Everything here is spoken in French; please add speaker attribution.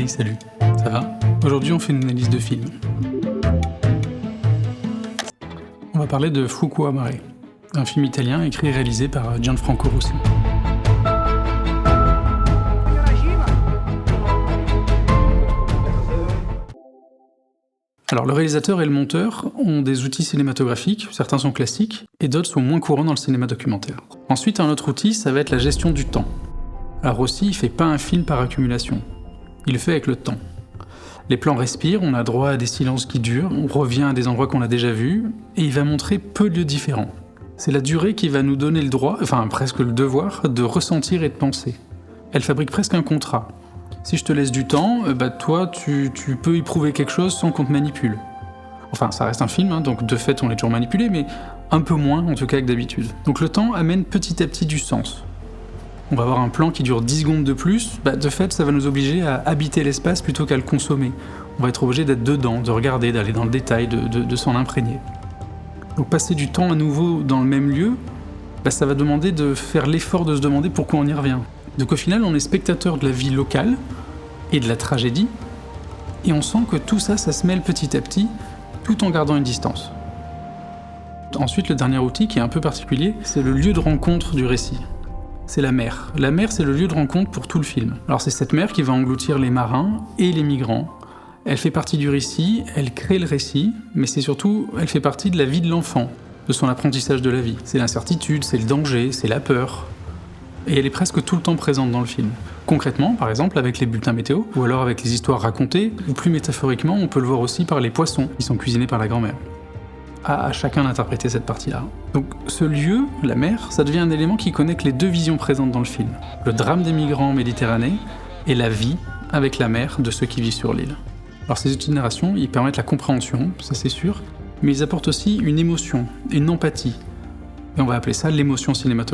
Speaker 1: salut, ça va? Aujourd'hui on fait une analyse de film. On va parler de Fuoco a Mare, un film italien écrit et réalisé par Gianfranco Rosi. Alors le réalisateur et le monteur ont des outils cinématographiques, certains sont classiques, et d'autres sont moins courants dans le cinéma documentaire. Ensuite, un autre outil, ça va être la gestion du temps. Alors Rossi, il fait pas un film par accumulation, il le fait avec le temps. Les plans respirent, on a droit à des silences qui durent, on revient à des endroits qu'on a déjà vus, et il va montrer peu de lieux différents. C'est la durée qui va nous donner le droit, enfin presque le devoir, de ressentir et de penser. Elle fabrique presque un contrat. Si je te laisse du temps, toi, tu peux y prouver quelque chose sans qu'on te manipule. Enfin, ça reste un film, donc de fait, on est toujours manipulé, mais un peu moins, en tout cas, que d'habitude. Donc le temps amène petit à petit du sens. On va avoir un plan qui dure 10 secondes de plus, de fait, ça va nous obliger à habiter l'espace plutôt qu'à le consommer. On va être obligé d'être dedans, de regarder, d'aller dans le détail, de s'en imprégner. Donc passer du temps à nouveau dans le même lieu, ça va demander de faire l'effort de se demander pourquoi on y revient. Donc au final, on est spectateur de la vie locale et de la tragédie, et on sent que tout ça, ça se mêle petit à petit, tout en gardant une distance. Ensuite, le dernier outil, qui est un peu particulier, c'est le lieu de rencontre du récit. C'est la mer. La mer, c'est le lieu de rencontre pour tout le film. Alors c'est cette mer qui va engloutir les marins et les migrants. Elle fait partie du récit, elle crée le récit, mais c'est surtout, elle fait partie de la vie de l'enfant, de son apprentissage de la vie. C'est l'incertitude, c'est le danger, c'est la peur. Et elle est presque tout le temps présente dans le film. Concrètement, par exemple, avec les bulletins météo, ou alors avec les histoires racontées, ou plus métaphoriquement, on peut le voir aussi par les poissons qui sont cuisinés par la grand-mère. À chacun d'interpréter cette partie-là. Donc ce lieu, la mer, ça devient un élément qui connecte les deux visions présentes dans le film. Le drame des migrants en Méditerranée et la vie avec la mer de ceux qui vivent sur l'île. Alors ces outils de narration, ils permettent la compréhension, ça c'est sûr, mais ils apportent aussi une émotion, une empathie. Et on va appeler ça l'émotion cinématographique.